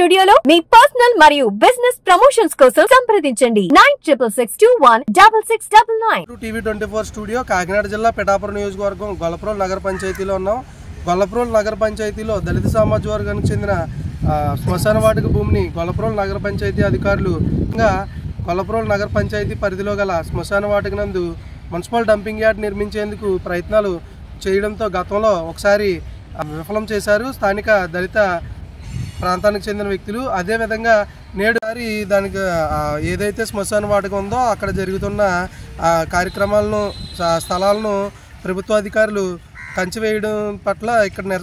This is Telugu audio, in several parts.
స్టూడియోలో మీ పర్సనల్ మరియు బిజినెస్ ప్రమోషన్స్ కోసం సంప్రదించండి 9666216699. టీవీ24 స్టూడియో కాకినాడ జిల్లా పిఠాపురం నియోజకవర్గం గొల్లప్రోలు నగర పంచాయతీలో ఉన్నాం. గొల్లప్రోలు నగర పంచాయతీలో దళిత సామాజిక వర్గానికి చెందిన శ్మశాన వాటిక భూమిని గొల్లప్రోలు నగర పంచాయతీ అధికారులు ఇంకా గొల్లప్రోలు నగర పంచాయతీ పరిధిలో గల శ్మశాన వాటిక నందు మున్సిపల్ డంపింగ్ యార్డ్ నిర్మించేందుకు ప్రయత్నాలు చేయడంతో గతంలో ఒకసారి విఫలం చేశారు స్థానిక దళిత ప్రాంతానికి చెందిన వ్యక్తులు. అదేవిధంగా నేడు దానికి ఏదైతే శ్మశాన వాటిక ఉందో అక్కడ జరుగుతున్న కార్యక్రమాలను స్థలాలను ప్రభుత్వ అధికారులు కంచివేయడం పట్ల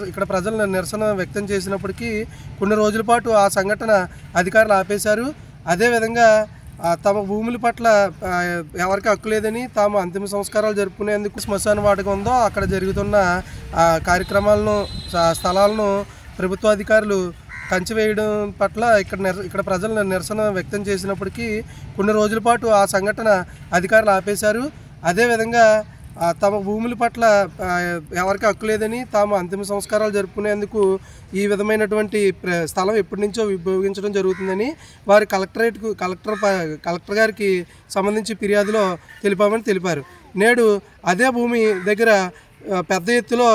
ఇక్కడ ప్రజలు నిరసన వ్యక్తం చేసినప్పటికీ కొన్ని రోజుల పాటు ఆ సంఘటన అధికారులు ఆపేశారు. అదేవిధంగా తమ భూముల పట్ల ఎవరికి హక్కు లేదని తాము అంతిమ సంస్కారాలు జరుపుకునేందుకు శ్మశాన వాటిక ఉందో అక్కడ జరుగుతున్న కార్యక్రమాలను స్థలాలను ప్రభుత్వ అధికారులు కంచివేయడం పట్ల ఇక్కడ ప్రజలు నిరసన వ్యక్తం చేసినప్పటికీ కొన్ని రోజుల పాటు ఆ సంఘటన అధికారులు ఆపేశారు. అదేవిధంగా తమ భూముల పట్ల ఎవరికి హక్కు లేదని తాము అంతిమ సంస్కారాలు జరుపుకునేందుకు ఈ విధమైనటువంటి స్థలం ఎప్పటి నుంచో ఉపయోగించడం జరుగుతుందని వారి కలెక్టర్ గారికి సంబంధించి ఫిర్యాదులో తెలిపారు. నేడు అదే భూమి దగ్గర పెద్ద ఎత్తులో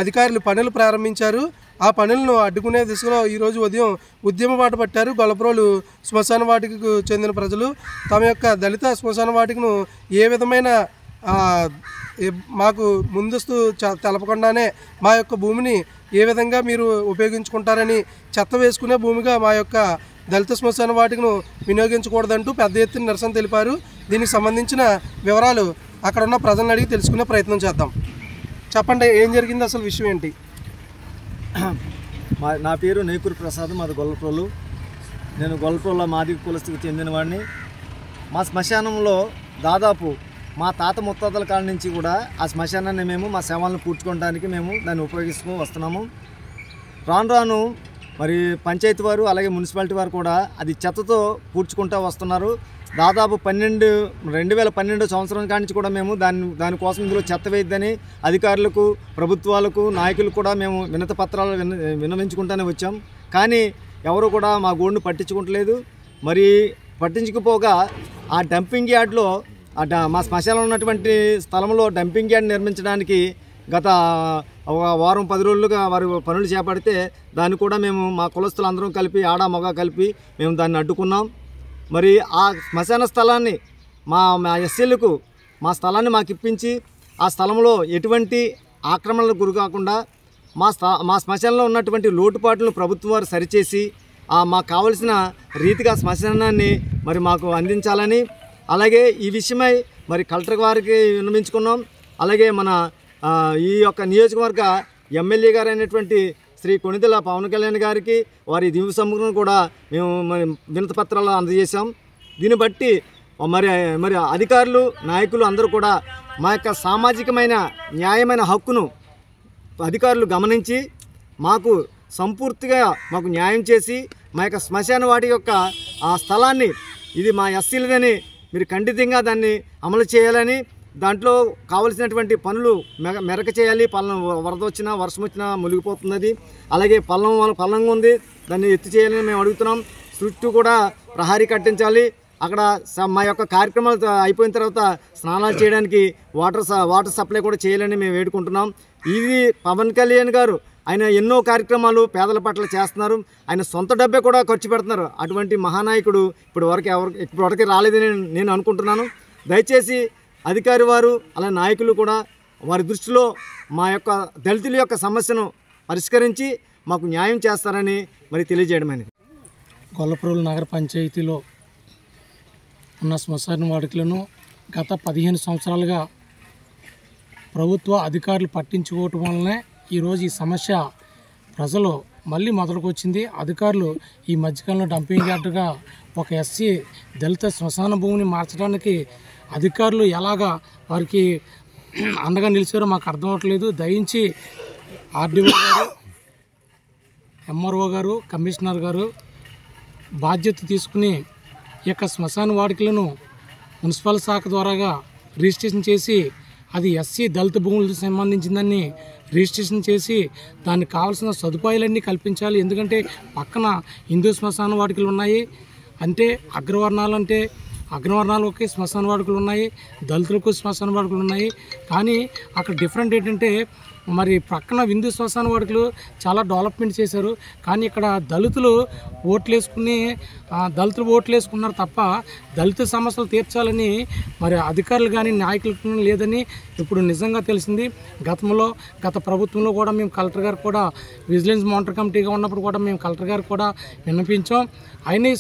అధికారులు పనులు ప్రారంభించారు. ఆ పనులను అడ్డుకునే దిశలో ఈరోజు ఉదయం ఉద్యమ బాట పట్టారు. గొల్లప్రోలు శ్మశాన వాటికకు చెందిన ప్రజలు తమ యొక్క దళిత శ్మశాన వాటికను ఏ విధమైన మాకు ముందస్తు తెలపకుండానే మా యొక్క భూమిని ఏ విధంగా మీరు ఉపయోగించుకుంటారని చెత్త వేసుకునే భూమిగా మా యొక్క దళిత శ్మశాన వాటికను వినియోగించకూడదంటూ పెద్ద ఎత్తున నిరసన తెలిపారు. దీనికి సంబంధించిన వివరాలు అక్కడ ఉన్న ప్రజలను అడిగి తెలుసుకునే ప్రయత్నం చేద్దాం. చెప్పండి, ఏం జరిగింది, అసలు విషయం ఏంటి? నా పేరు నేకూరు ప్రసాద్, మాది గొల్లప్రోలు. నేను గొల్లప్రోల మాదిగ కులస్తుకు చెందిన వాడిని. మా శ్మశానంలో దాదాపు మా తాత ముత్తాతల కాడ నుంచి కూడా ఆ శ్మశానాన్ని మేము మా సేవలను పూడ్చుకోవడానికి మేము దాన్ని ఉపయోగిస్తూ వస్తున్నాము. రాను మరి పంచాయతీ వారు అలాగే మున్సిపాలిటీ వారు కూడా అది చెత్తతో పూడ్చుకుంటూ వస్తున్నారు. దాదాపు 2012 సంవత్సరం కాడి నుంచి కూడా మేము దానికోసం ఇందులో చెత్త వేయద్దని అధికారులకు, ప్రభుత్వాలకు, నాయకులకు కూడా మేము వినతి పత్రాలు విన్నవించుకుంటూనే వచ్చాం. కానీ ఎవరు కూడా మా గోడును పట్టించుకుంటలేదు. మరి పట్టించకపోగా ఆ డంపింగ్ యార్డ్లో మా శ్మశానంలో ఉన్నటువంటి స్థలంలో డంపింగ్ యార్డ్ నిర్మించడానికి గత ఒక వారం 10 రోజులుగా వారు పనులు చేపడితే దాన్ని కూడా మేము మా కులస్తులందరం కలిపి ఆడ మగ కలిపి మేము దాన్ని అడ్డుకున్నాం. మరి ఆ శ్మశాన స్థలాన్ని మా ఎస్సీలకు మా స్థలాన్ని మాకు ఇప్పించి ఆ స్థలంలో ఎటువంటి ఆక్రమణలకు గురి కాకుండా మా శ్మశానంలో ఉన్నటువంటి లోటుపాట్లను ప్రభుత్వం వారు సరిచేసి మాకు కావలసిన రీతిగా శ్మశానాన్ని మరి మాకు అందించాలని, అలాగే ఈ విషయమై మరి కలెక్టర్ వారికి విన్నవించుకున్నాం. అలాగే మన ఈ యొక్క నియోజకవర్గ ఎమ్మెల్యే గారు అయినటువంటి శ్రీ కొణిదెల పవన్ కళ్యాణ్ గారికి వారి దివ్య సముఖం కూడా మేము వినతి పత్రాలు అందజేశాం. దీన్ని బట్టి మరి అధికారులు, నాయకులు అందరూ కూడా మా యొక్క సామాజికమైన న్యాయమైన హక్కును అధికారులు గమనించి మాకు సంపూర్తిగా మాకు న్యాయం చేసి మా యొక్క శ్మశాన వాటి యొక్క ఆ స్థలాన్ని ఇది మా ఎస్సీలదని మీరు ఖండితంగా దాన్ని అమలు చేయాలని, దాంట్లో కావలసినటువంటి పనులు మెరక చేయాలి. పల్లం వరద వచ్చినా వర్షం వచ్చినా మునిగిపోతున్నది. అలాగే పల్లం ఉంది, దాన్ని ఎత్తి చేయాలని మేము అడుగుతున్నాం. చుట్టూ కూడా ప్రహారీ కట్టించాలి. అక్కడ మా యొక్క కార్యక్రమాలు అయిపోయిన తర్వాత స్నానాలు చేయడానికి వాటర్ సప్లై కూడా చేయాలని మేము వేడుకుంటున్నాం. ఇది పవన్ కళ్యాణ్ గారు ఆయన ఎన్నో కార్యక్రమాలు పేదల పట్ల చేస్తున్నారు. ఆయన సొంత డబ్బే కూడా ఖర్చు పెడుతున్నారు. అటువంటి మహానాయకుడు ఇప్పటివరకు రాలేదని నేను అనుకుంటున్నాను. దయచేసి అధికారి వారు అలా నాయకులు కూడా వారి దృష్టిలో మా యొక్క దళితుల యొక్క సమస్యను పరిష్కరించి మాకు న్యాయం చేస్తారని మరి తెలియజేయడమైనది. గొల్లప్రోలు నగర పంచాయతీలో ఉన్న శ్మశాన వాటికలను గత 15 సంవత్సరాలుగా ప్రభుత్వ అధికారులు పట్టించుకోవటం వల్లనే ఈరోజు ఈ సమస్య ప్రజలు మళ్ళీ మొదలుకు వచ్చింది. అధికారులు ఈ మధ్యకాలంలో డంపింగ్ యార్డుగా ఒక ఎస్సీ దళిత శ్మశాన భూమిని మార్చడానికి అధికారులు ఎలాగా వారికి అండగా నిలిచారో మాకు అర్థం అవ్వట్లేదు. దయించి ఆర్డీఓ గారు, ఎంఆర్ఓ గారు, కమిషనర్ గారు బాధ్యత తీసుకుని ఈ యొక్క శ్మశాన వాటికలను మున్సిపల్ శాఖ ద్వారాగా రిజిస్ట్రేషన్ చేసి అది ఎస్సీ దళిత భూములకు సంబంధించిందని రిజిస్ట్రేషన్ చేసి దానికి కావాల్సిన సదుపాయాలన్నీ కల్పించాలి. ఎందుకంటే పక్కన హిందూ శ్మశాన వాటికలు ఉన్నాయి, అంటే అగ్రవర్ణాలకి శ్మశాన వాటికలు ఉన్నాయి, దళితులకు శ్మశాన వాటికలు ఉన్నాయి. కానీ అక్కడ డిఫరెంట్ ఏంటంటే మరి ప్రక్కన హిందూ శ్మశాన వాటికలు చాలా డెవలప్మెంట్ చేశారు, కానీ ఇక్కడ దళితులు ఓట్లు వేసుకున్నారు తప్ప దళిత సమస్యలు తీర్చాలని మరి అధికారులు కానీ నాయకులు లేదని ఇప్పుడు నిజంగా తెలిసింది. గత ప్రభుత్వంలో కూడా మేము కలెక్టర్ గారు కూడా విజిలెన్స్ మానిటర్ కమిటీగా ఉన్నప్పుడు కూడా మేము కలెక్టర్ గారు కూడా విన్నపించాం. అయినా ఈ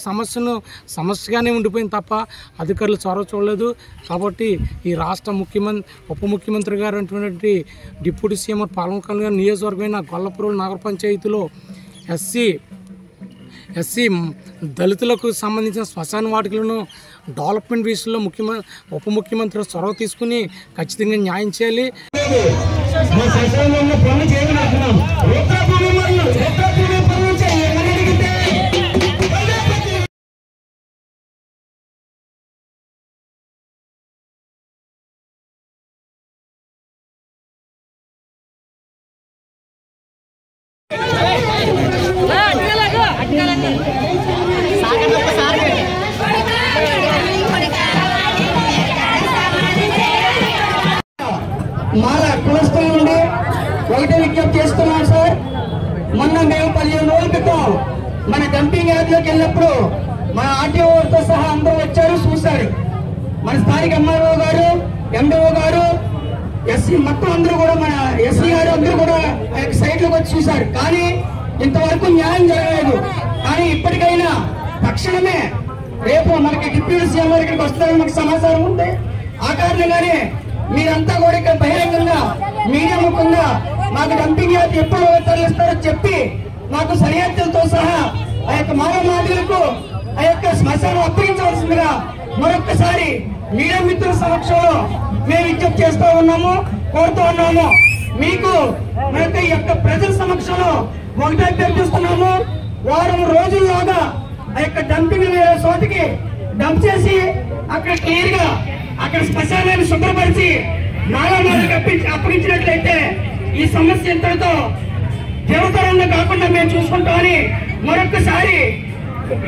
సమస్యగానే ఉండిపోయింది తప్ప అధికారులు చొరవ చూడలేదు. కాబట్టి ఈ రాష్ట్ర ఉప ముఖ్యమంత్రి గారు అటువంటి డిప్యూటీ సీఎం పవన్ కళ్యాణ్ నియోజకవర్గమైన గొల్లప్రోలు నగర పంచాయతీలో ఎస్సీ దళితులకు సంబంధించిన శ్మశాన వాటికలను డెవలప్మెంట్ విషయంలో ఉప ముఖ్యమంత్రి చొరవ తీసుకుని ఖచ్చితంగా న్యాయం చేయాలి. మాలా కులస్థం నుండి ఒకటే విజ్ఞప్తి చేస్తున్నాం సార్. మొన్న మేము 15 రోజుల క్రితం మన డంపింగ్ యార్డ్లోకి వెళ్ళినప్పుడు మన ఆర్టీఓతో సహా అందరూ వచ్చారు, చూశారు. మన స్థానిక ఎంఆర్ఓ గారు, ఎండిఓ గారు, ఎస్సీ మొత్తం అందరూ కూడా మన ఎస్సీ గారు అందరూ కూడా సైట్లోకి వచ్చి చూశారు. కానీ ఇంతవరకు న్యాయం జరగలేదు. కానీ ఇప్పటికైనా తక్షణమే రేపు మనకి డిప్యూటీ సీఎం గారు ఇక్కడికి వస్తారని మాకు సమాచారం ఉంది. ఆ కారణంగానే మీరంతా కూడా ఇక్కడ బహిరంగంగా మీడియా ముఖంగా మాకు డంపింగ్ యార్డ్ ఎప్పుడు తరలిస్తారో చెప్పి మాకు సరిహద్దులతో సహా ఆ యొక్క మానవాదులకు ఆ యొక్క శ్మశానం అప్పగించవలసిందిగా మరొక్కసారి మీడియా మిత్రుల సమక్షంలో మేము విజ్ఞప్తి చేస్తూ ఉన్నాము, కోరుతూ ఉన్నాము. మీకు మనకి ఈ యొక్క ప్రజల సమక్షంలో ఒకటే అభ్యర్థిస్తున్నాము. వారం రోజుల్లోగా ఆ యొక్క డంపింగ్ చోటికి డంప్ చేసి అక్కడ క్లియర్ గా అక్కడ శ్మశానాన్ని శుభ్రపరిచి నాలామాలకు అప్పగించినట్లయితే ఈ సమస్య ఎంతటితో తీవ్రతరంగా కాకుండా మేము చూసుకుంటామని మరొక్కసారి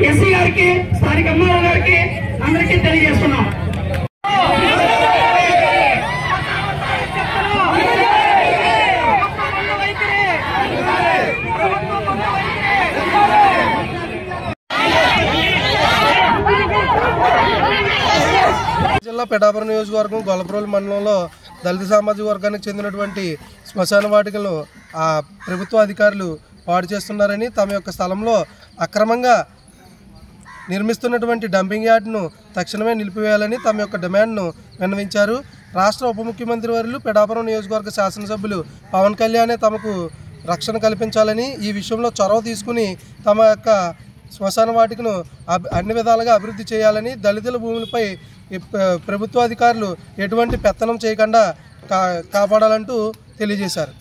ఎస్సీ గారికి, స్థానిక ఎంఆర్ఓ గారికి అందరికీ తెలియజేస్తున్నాం. జిల్లా పిఠాపురం నియోజకవర్గం గొల్లప్రోలు మండలంలో దళిత సామాజిక వర్గానికి చెందినటువంటి శ్మశాన వాటికలను ప్రభుత్వ అధికారులు పాడు చేస్తున్నారని, తమ యొక్క స్థలంలో అక్రమంగా నిర్మిస్తున్నటువంటి డంపింగ్ యార్డ్ను తక్షణమే నిలిపివేయాలని తమ యొక్క డిమాండ్ను విన్నవించారు. రాష్ట్ర ఉప ముఖ్యమంత్రి వర్యులు పిఠాపురం నియోజకవర్గ శాసనసభ్యులు పవన్ కళ్యాణే తమకు రక్షణ కల్పించాలని, ఈ విషయంలో చొరవ తీసుకుని తమ యొక్క శ్మశాన వాటికను అన్ని విధాలుగా అభివృద్ధి చేయాలని, దళితుల భూములపై ప్రభుత్వ అధికారులు ఎటువంటి పెత్తనం చేయకుండా కాపాడాలంటూ తెలియజేశారు.